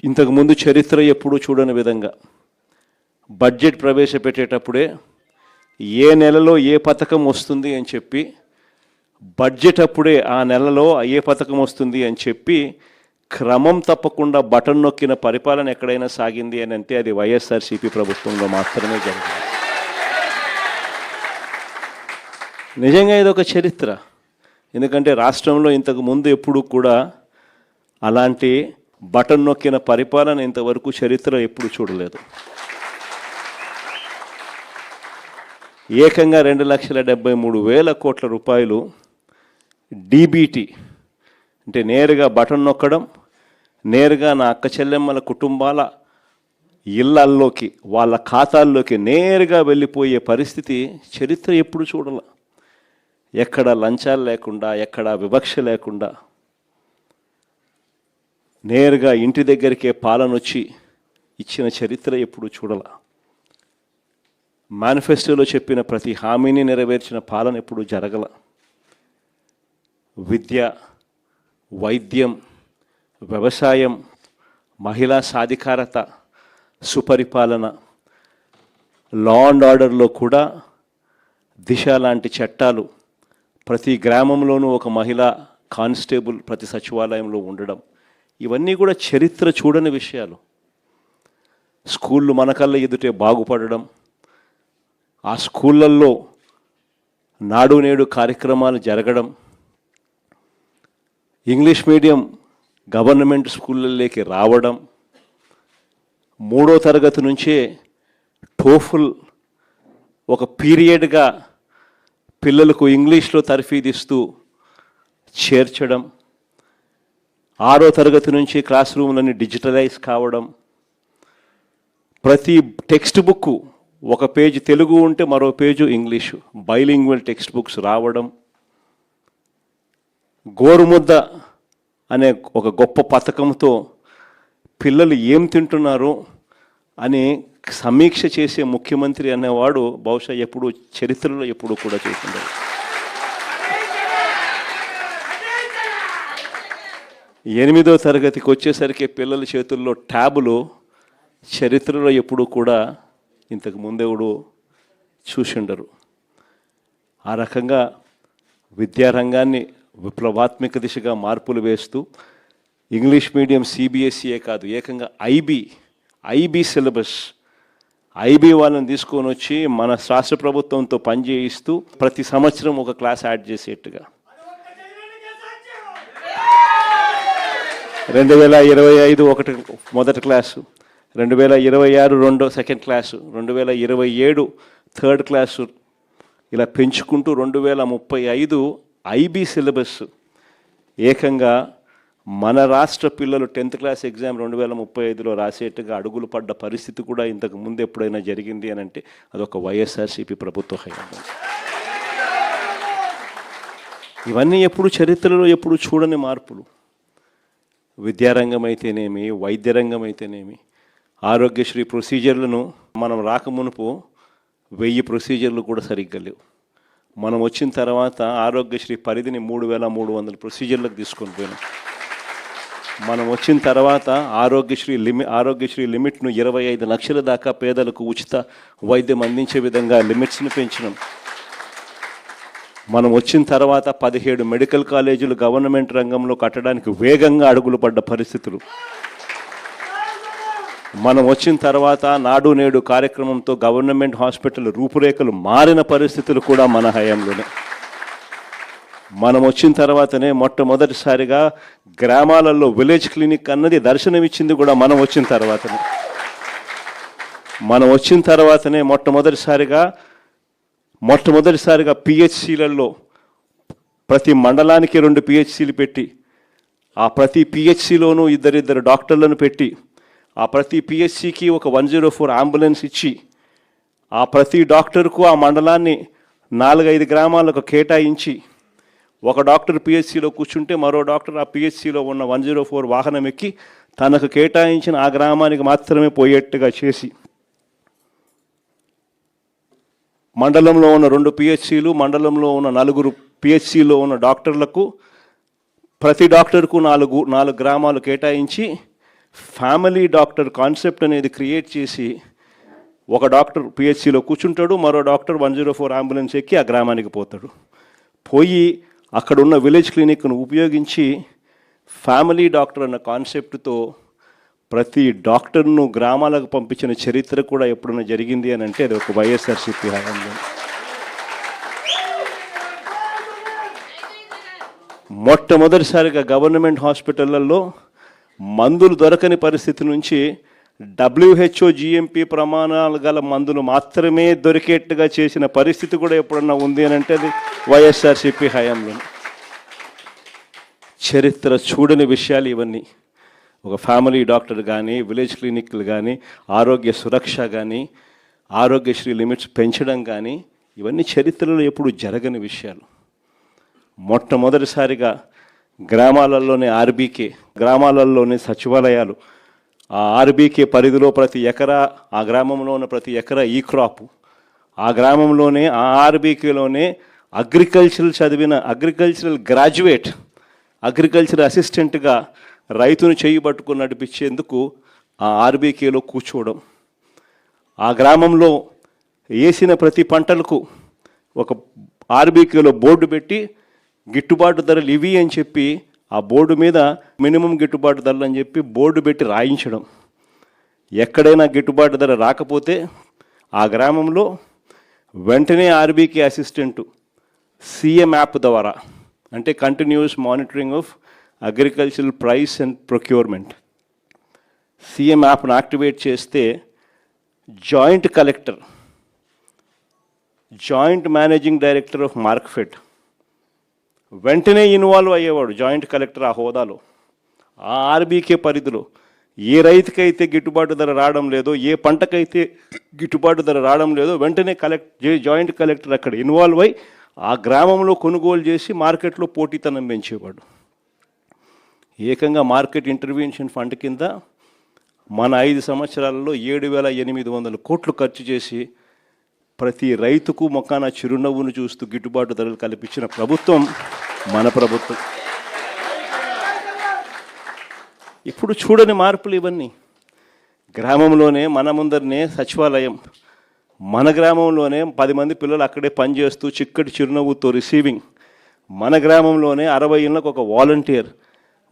ఇంతకుముందు చరిత్ర ఎప్పుడూ చూడని విధంగా బడ్జెట్ ప్రవేశపెట్టేటప్పుడే ఏ నెలలో ఏ పథకం వస్తుంది అని చెప్పి బడ్జెట్ అప్పుడే ఆ నెలలో ఏ పథకం వస్తుంది అని చెప్పి క్రమం తప్పకుండా బటన్ నొక్కిన పరిపాలన ఎక్కడైనా సాగింది అని అంటే అది వైఎస్ఆర్సీపీ ప్రభుత్వంలో మాత్రమే జరిగింది. నిజంగా ఇది ఒక చరిత్ర. ఎందుకంటే రాష్ట్రంలో ఇంతకు ముందు ఎప్పుడు కూడా అలాంటి బటన్ నొక్కిన పరిపాలన ఇంతవరకు చరిత్ర ఎప్పుడు చూడలేదు. ఏకంగా 2,73,000 కోట్ల రూపాయలు డీబీటీ అంటే నేరుగా బటన్ నొక్కడం, నేరుగా నా అక్క చెల్లెమ్మల కుటుంబాల ఇళ్ళల్లోకి వాళ్ళ ఖాతాల్లోకి నేరుగా వెళ్ళిపోయే పరిస్థితి చరిత్ర ఎప్పుడు చూడాల. ఎక్కడ లంచాలు లేకుండా, ఎక్కడ వివక్ష లేకుండా నేరుగా ఇంటి దగ్గరికే పాలన వచ్చి ఇచ్చిన చరిత్ర ఎప్పుడు చూడాల. మేనిఫెస్టోలో చెప్పిన ప్రతి హామీని నెరవేర్చిన పాలన ఎప్పుడు జరగల. విద్య, వైద్యం, వ్యవసాయం, మహిళా సాధికారత, సుపరిపాలన, లా అండ్ ఆర్డర్లో కూడా దిశ లాంటి చట్టాలు, ప్రతి గ్రామంలోనూ ఒక మహిళా కానిస్టేబుల్ ప్రతి సచివాలయంలో ఉండడం, ఇవన్నీ కూడా చరిత్ర చూడని విషయాలు. స్కూళ్ళు మన కళ్ళ ఎదుటే బాగుపడడం, ఆ స్కూళ్ళల్లో నాడు నేడు కార్యక్రమాలు జరగడం, ఇంగ్లీష్ మీడియం గవర్నమెంట్ స్కూళ్ళలోకి రావడం, 3వ తరగతి నుంచే టోఫుల్ ఒక పీరియడ్గా పిల్లలకు ఇంగ్లీష్లో తర్ఫీదిస్తూ చేర్చడం, 6వ తరగతి నుంచి క్లాస్ రూమ్లన్నీ డిజిటలైజ్ కావడం, ప్రతి టెక్స్ట్ బుక్ ఒక పేజీ తెలుగు ఉంటే మరో page English, bilingual text books రావడం, గోరుముద్ద అనే ఒక గొప్ప పథకంతో పిల్లలు ఏం తింటున్నారు అని సమీక్ష చేసే ముఖ్యమంత్రి అనేవాడు బహుశా ఎప్పుడు చరిత్రలో ఎప్పుడు కూడా చూస్తుంటారు. 8వ తరగతికి వచ్చేసరికి పిల్లల చేతుల్లో ట్యాబులు చరిత్రలో ఎప్పుడు కూడా ఇంతకు ముందెవడు చూసిండరు. ఆ రకంగా విద్యారంగాన్ని విప్లవాత్మక దిశగా మార్పులు వేస్తూ ఇంగ్లీష్ మీడియం సిబిఎస్ఈయే కాదు, ఏకంగా ఐబీ సిలబస్, ఐబీ వాళ్ళని తీసుకొని వచ్చి మన రాష్ట్ర ప్రభుత్వంతో పనిచేయిస్తూ ప్రతి సంవత్సరం ఒక క్లాస్ యాడ్ చేసేట్టుగా 2025 మొదటి class, 2026 second class, 2027 third class, ఇలా పెంచుకుంటూ 2035 ఐబీ సిలబస్ ఏకంగా మన రాష్ట్ర పిల్లలు 10th క్లాస్ ఎగ్జామ్ 2035లో రాసేట్టుగా అడుగులు పడ్డ పరిస్థితి కూడా ఇంతకు ముందు ఎప్పుడైనా జరిగింది అని అంటే అదొక వైఎస్ఆర్సీపీ ప్రభుత్వ హయాంలో. ఇవన్నీ ఎప్పుడు చరిత్రలో ఎప్పుడు చూడని మార్పులు. విద్యారంగం అయితేనేమి, వైద్య రంగం అయితేనేమి, ఆరోగ్యశ్రీ ప్రొసీజర్లను మనం రాకమునుపు 1000 ప్రొసీజర్లు కూడా సరిగ్గా లేవు. మనం వచ్చిన తర్వాత ఆరోగ్యశ్రీ పరిధిని 3,300 ప్రొసీజర్లకు తీసుకొని పోయినాం. మనం వచ్చిన తర్వాత ఆరోగ్యశ్రీ లిమిట్ను 25 లక్షల దాకా పేదలకు ఉచిత వైద్యం అందించే విధంగా లిమిట్స్ని పెంచినాం. మనం వచ్చిన తర్వాత 17 మెడికల్ కాలేజీలు గవర్నమెంట్ రంగంలో కట్టడానికి వేగంగా అడుగులు పడ్డ పరిస్థితులు. మనం వచ్చిన తర్వాత నాడు నేడు కార్యక్రమంతో గవర్నమెంట్ హాస్పిటల్ రూపురేఖలు మారిన పరిస్థితులు కూడా మన హయాంలోనే. మనం వచ్చిన తర్వాతనే మొట్టమొదటిసారిగా గ్రామాలలో విలేజ్ క్లినిక్ అన్నది దర్శనమిచ్చింది కూడా మనం వచ్చిన తర్వాతనే. మనం వచ్చిన తర్వాతనే మొట్టమొదటిసారిగా పిహెచ్సిలలో ప్రతి మండలానికి 2 పిహెచ్సిలు పెట్టి, ఆ ప్రతి పిహెచ్సిలోనూ ఇద్దరిద్దరు డాక్టర్లను పెట్టి, ఆ ప్రతి పిహెచ్సికి ఒక 104 అంబులెన్స్ ఇచ్చి, ఆ ప్రతి డాక్టర్కు ఆ మండలాన్ని 4-5 గ్రామాలకు కేటాయించి, ఒక డాక్టర్ పిహెచ్సిలో కూర్చుంటే మరో డాక్టర్ ఆ పిహెచ్సిలో ఉన్న 104 వాహనం ఎక్కి తనకు కేటాయించిన ఆ గ్రామానికి మాత్రమే పోయేట్టుగా చేసి, మండలంలో ఉన్న 2 పిహెచ్సిలు, మండలంలో ఉన్న 4 పిహెచ్సిలో ఉన్న డాక్టర్లకు ప్రతి డాక్టర్కు 4 గ్రామాలు కేటాయించి ఫ్యామిలీ డాక్టర్ కాన్సెప్ట్ అనేది క్రియేట్ చేసి ఒక డాక్టర్ పిహెచ్సిలో కూర్చుంటాడు, మరో డాక్టర్ 104 అంబులెన్స్ ఎక్కి ఆ గ్రామానికి పోతాడు. పోయి అక్కడున్న విలేజ్ క్లినిక్ను ఉపయోగించి ఫ్యామిలీ డాక్టర్ అన్న కాన్సెప్ట్తో ప్రతి డాక్టర్ను గ్రామాలకు పంపించిన చరిత్ర కూడా ఎప్పుడన్నా జరిగింది అని అంటే అది ఒక వైఎస్ఆర్సీపీ హయాంలో. మొట్టమొదటిసారిగా గవర్నమెంట్ హాస్పిటళ్లలో మందులు దొరకని పరిస్థితి నుంచి WHO GMP ప్రమాణాలు గల మందులు మాత్రమే దొరికేట్టుగా చేసిన పరిస్థితి కూడా ఎప్పుడన్నా ఉంది అని అంటే అది వైఎస్ఆర్సీపీ హయాంలో. చరిత్ర చూడని విషయాలు ఇవన్నీ. ఒక ఫ్యామిలీ డాక్టర్ కానీ, విలేజ్ క్లినిక్లు కానీ, ఆరోగ్య సురక్ష కానీ, ఆరోగ్యశ్రీ లిమిట్స్ పెంచడం కానీ, ఇవన్నీ చరిత్రలో ఎప్పుడు జరగని విషయాలు. మొట్టమొదటిసారిగా గ్రామాలలోనే ఆర్బీకే, గ్రామాలలోనే సచివాలయాలు, ఆ ఆర్బీకే పరిధిలో ప్రతి ఎకరా, ఆ గ్రామంలో ఉన్న ప్రతి ఎకరా ఈ క్రాప్, ఆ గ్రామంలోనే ఆ ఆర్బీకేలోనే అగ్రికల్చరల్ గ్రాడ్యుయేట్, అగ్రికల్చర్ అసిస్టెంట్గా రైతును చేయి పట్టుకుని నడిపించేందుకు ఆ ఆర్బీకేలో కూర్చోవడం, ఆ గ్రామంలో వేసిన ప్రతి పంటలకు ఒక ఆర్బీకేలో బోర్డు పెట్టి గిట్టుబాటు ధరలు ఇవి అని చెప్పి ఆ బోర్డు మీద మినిమం గిట్టుబాటు ధరలు అని చెప్పి బోర్డు పెట్టి రాయించడం. ఎక్కడైనా గిట్టుబాటు ధర రాకపోతే ఆ గ్రామంలో వెంటనే ఆర్బీకే అసిస్టెంటు సీఎం యాప్ ద్వారా, అంటే continuous monitoring of agricultural price and procurement, CM యాప్ను యాక్టివేట్ చేస్తే joint collector, joint managing director of Markfed వెంటనే ఇన్వాల్వ్ అయ్యేవాడు. జాయింట్ కలెక్టర్ ఆ హోదాలో, ఆ ఆర్బీకే పరిధిలో ఏ రైతుకైతే గిట్టుబాటు ధర రావడం లేదో, ఏ పంటకైతే గిట్టుబాటు ధర రావడం లేదో వెంటనే జాయింట్ కలెక్టర్ అక్కడ ఇన్వాల్వ్ అయ్యి ఆ గ్రామంలో కొనుగోలు చేసి మార్కెట్లో పోటీతనం పెంచేవాడు. ఏకంగా మార్కెట్ ఇంటర్వెన్షన్ ఫండ్ కింద మన 5 సంవత్సరాలలో 7,800 కోట్లు ఖర్చు చేసి ప్రతి రైతుకు మొక్కాన చిరునవ్వును చూస్తూ గిట్టుబాటు ధరలు కల్పించిన ప్రభుత్వం మన ప్రభుత్వం. ఇప్పుడు చూడని మార్పులు ఇవన్నీ. గ్రామంలోనే మన ముందరనే సచివాలయం, మన గ్రామంలోనే 10 మంది పిల్లలు అక్కడే పనిచేస్తూ చిక్కటి చిరునవ్వుతో రిసీవింగ్, మన గ్రామంలోనే 60 ఇళ్ళకు ఒక వాలంటీర్,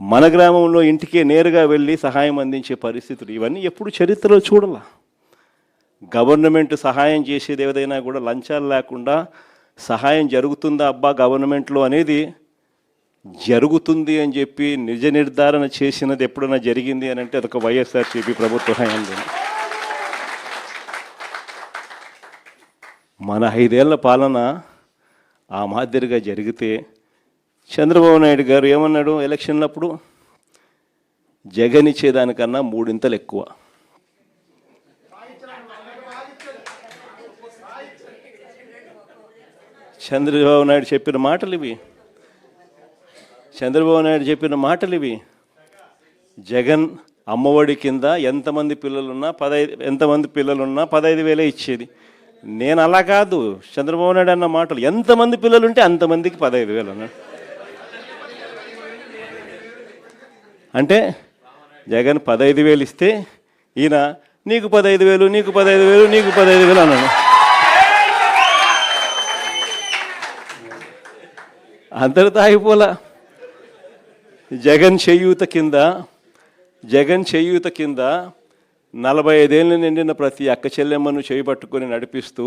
మన గ్రామంలో ఇంటికే నేరుగా వెళ్ళి సహాయం అందించే పరిస్థితులు, ఇవన్నీ ఎప్పుడు చరిత్రలో చూడాల. గవర్నమెంట్ సహాయం చేసేది ఏదైనా కూడా లంచాలు లేకుండా సహాయం జరుగుతుందా అబ్బా గవర్నమెంట్లో అనేది జరుగుతుంది అని చెప్పి నిజ నిర్ధారణ చేసినది ఎప్పుడైనా జరిగింది అని అంటే అదొక వైఎస్ఆర్సీపీ ప్రభుత్వ హయాంలో. మన 5 ఏళ్ల పాలన ఆ మాదిరిగా జరిగితే చంద్రబాబు నాయుడు గారు ఏమన్నాడు ఎలక్షన్లప్పుడు, జగన్ ఇచ్చేదానికన్నా 3 ఇంతలు ఎక్కువ. చంద్రబాబు నాయుడు చెప్పిన మాటలు ఇవి. జగన్ అమ్మఒడి కింద ఎంతమంది పిల్లలున్నా 15,000 ఇచ్చేది. నేను అలా కాదు, చంద్రబాబు నాయుడు అన్న మాటలు, ఎంతమంది పిల్లలుంటే అంతమందికి 15,000 అన్నాడు. అంటే జగన్ 15,000 ఇస్తే ఈయన నీకు 15,000, నీకు 15,000, నీకు 15,000 అన్నాడు. అందరితో ఆగిపోలా. జగన్ చేయూత కింద 45 ఏళ్ళు నిండిన ప్రతి అక్క చెల్లెమ్మను చేయబట్టుకొని నడిపిస్తూ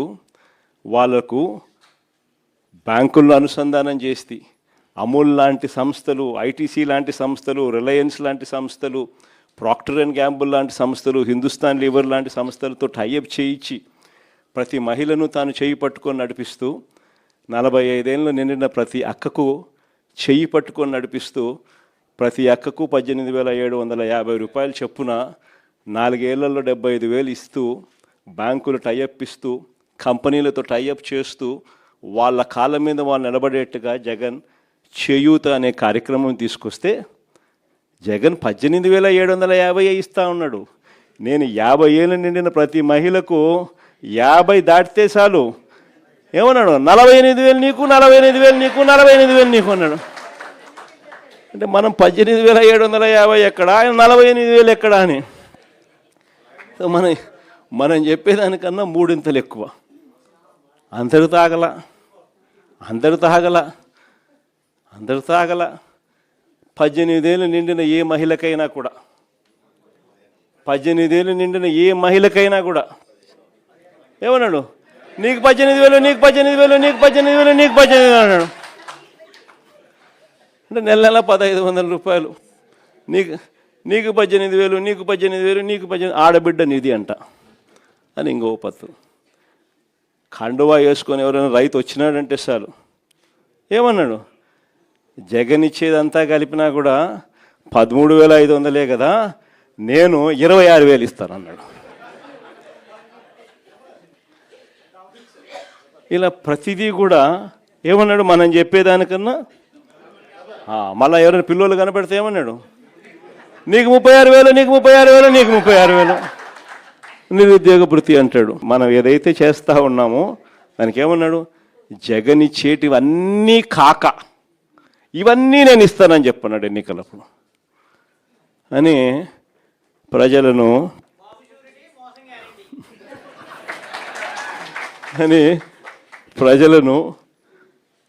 వాళ్లకు బ్యాంకుల్లో అనుసంధానం చేసి అమూల్ లాంటి సంస్థలు, ఐటీసీ లాంటి సంస్థలు, రిలయన్స్ లాంటి సంస్థలు, ప్రాక్టర్ అండ్ గ్యాంబుల్ లాంటి సంస్థలు, హిందుస్థాన్ లీవర్ లాంటి సంస్థలతో టైఅప్ చేయించి ప్రతి మహిళను తాను చేయి పట్టుకొని నడిపిస్తూ 45 ఏళ్ళు నిండిన ప్రతి అక్కకు చెయ్యి పట్టుకొని నడిపిస్తూ ప్రతి అక్కకు 18,750 రూపాయలు చొప్పున 4 ఏళ్లలో 75,000 ఇస్తూ బ్యాంకులు టైఅప్ ఇస్తూ కంపెనీలతో టైఅప్ చేస్తూ వాళ్ళ కాళ్ళ మీద వాళ్ళు నిలబడేట్టుగా జగన్ చేయూత అనే కార్యక్రమం తీసుకొస్తే జగన్ 18,750 ఇస్తూ ఉన్నాడు. నేను 50 ఏళ్ళు నిండిన ప్రతి మహిళకు 50 దాటితే చాలు ఏమన్నాడు, 48,000 నీకు, 48,000 నీకు, 48,000 నీకు అన్నాడు. అంటే మనం 18,750 ఎక్కడా, ఆయన 48,000 ఎక్కడా అని. సో మనం చెప్పేదానికన్నా మూడింతలు ఎక్కువ. అందరూ తాగల 18 ఏళ్ళు నిండిన ఏ మహిళకైనా కూడా 18 ఏళ్ళు నిండిన ఏ మహిళకైనా కూడా ఏమన్నాడు? నీకు 18,000, నీకు 18,000, నీకు 18,000, నీకు 18,000 అన్నాడు. అంటే నెల 1,500 రూపాయలు. నీకు 18,000, నీకు 18,000, నీకు 18, ఆడబిడ్డ నిధి అంట అని ఇంకో పత్తు. కండువా వేసుకొని ఎవరైనా రైతు వచ్చినాడంటే చాలు ఏమన్నాడు? జగన్ ఇచ్చేదంతా కలిపినా కూడా 13,500 కదా, నేను 26,000 ఇస్తాను అన్నాడు. ఇలా ప్రతిదీ కూడా ఏమన్నాడు? మనం చెప్పేదానికన్నా మళ్ళీ ఎవరైనా పిల్లలు కనపడితే ఏమన్నాడు? నీకు 36,000, నీకు 36,000, నీకు 36,000 నిరుద్యోగ భృతి అంటాడు. మనం ఏదైతే చేస్తూ ఉన్నామో దానికి ఏమన్నాడు? జగన్ ఇచ్చేటివన్నీ కాక ఇవన్నీ నేను ఇస్తానని చెప్పన్నాడు ఎన్నికలప్పుడు అని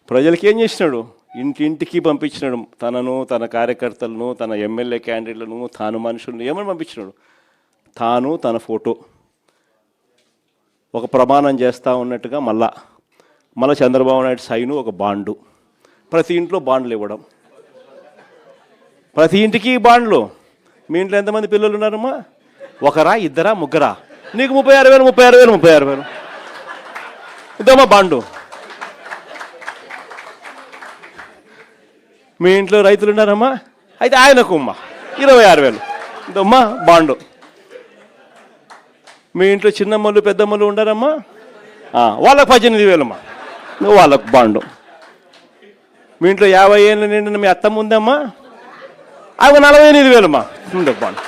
ప్రజలకి ఏం చేసినాడు? ఇంటింటికి పంపించినాడు. తనను, తన కార్యకర్తలను, తన ఎమ్మెల్యే క్యాండిడేట్లను, తాను మనుషులను ఏమని పంపించినాడు? తాను తన ఫోటో ఒక ప్రమాణం చేస్తూ ఉన్నట్టుగా మళ్ళా చంద్రబాబు నాయుడు సైను ఒక బాండు, ప్రతి ఇంట్లో బాండ్లు ఇవ్వడం, ప్రతి ఇంటికి బాండ్లు. మీ ఇంట్లో ఎంతమంది పిల్లలు ఉన్నారమ్మా? ఒకరా, ఇద్దరా, ముగ్గురా? నీకు 36,000, 36,000, 36,000 ఇద్దమ్మా బాండు. మీ ఇంట్లో రైతులు ఉన్నారమ్మా? అయితే ఆయనకు 26,000 ఇదమ్మా బాండు. మీ ఇంట్లో చిన్నమ్మలు పెద్దమ్మలు ఉండారమ్మా? వాళ్ళకు 18,000 అమ్మా, నువ్వు వాళ్ళకు బాండు. మీ ఇంట్లో 50 ఏళ్ళు నిండిన మీ అత్తమ్మ ఉందమ్మా? అవి 48,000 అమ్మా, ఉండవు బాండు.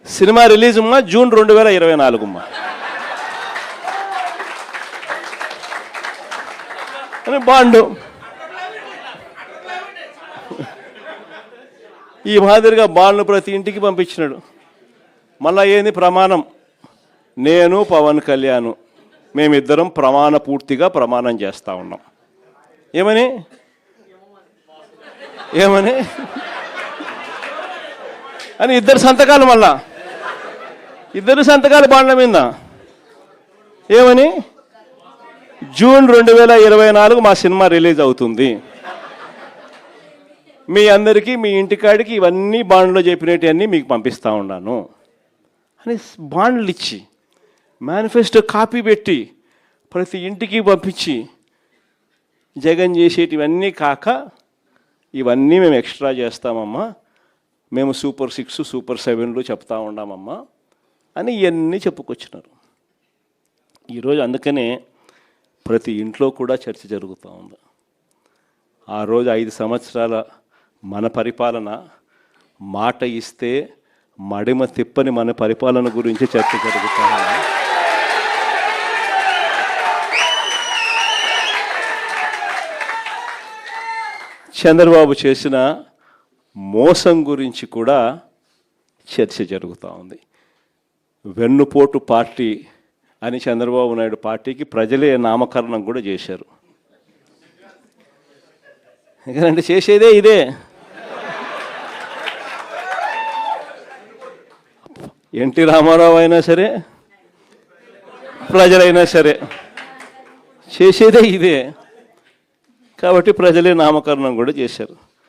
సినిమా రిలీజ్ అమ్మా జూన్ 2024 అమ్మా అని బాండు. ఈ మాదిరిగా బాండ్లు ప్రతి ఇంటికి పంపించినాడు. మళ్ళా ఏంది ప్రమాణం? నేను పవన్ కళ్యాణ్ మేమిద్దరం పూర్తిగా ప్రమాణం చేస్తూ ఉన్నాం. ఏమని అని ఇద్దరు సంతకాలు, మళ్ళా ఇద్దరు సంతకాలు బాండ్ల మీద. ఏమని? జూన్ 2024 మా సినిమా రిలీజ్ అవుతుంది, మీ అందరికీ మీ ఇంటికాడికి ఇవన్నీ బాండ్లో చెప్పినవన్నీ మీకు పంపిస్తూ ఉన్నాను అని బాండ్లు ఇచ్చి మేనిఫెస్టో కాపీ పెట్టి ప్రతి ఇంటికి పంపించి జగన్ చేసేటివన్నీ కాక ఇవన్నీ మేము ఎక్స్ట్రా చేస్తామమ్మా, మేము సూపర్ 6, సూపర్ 7లు చెప్తా ఉన్నామమ్మా అని ఇవన్నీ చెప్పుకొచ్చినారు. ఈరోజు అందుకనే ప్రతి ఇంట్లో కూడా చర్చ జరుగుతూ ఉంది. ఆ రోజు 5 సంవత్సరాల మన పరిపాలన, మాట ఇస్తే మడిమ తిప్పని మన పరిపాలన గురించి చర్చ జరుగుతూ ఉంది. చంద్రబాబు చేసిన మోసం గురించి కూడా చర్చ జరుగుతూ ఉంది. వెన్నుపోటు పార్టీ అని చంద్రబాబు నాయుడు పార్టీకి ప్రజలే నామకరణం కూడా చేశారు. ఎందుకంటే చేసేదే ఇదే. ఎన్టీ రామారావు అయినా సరే, ప్రజలైనా సరే చేసేదే ఇదే. కాబట్టి ప్రజలే నామకరణం కూడా చేశారు.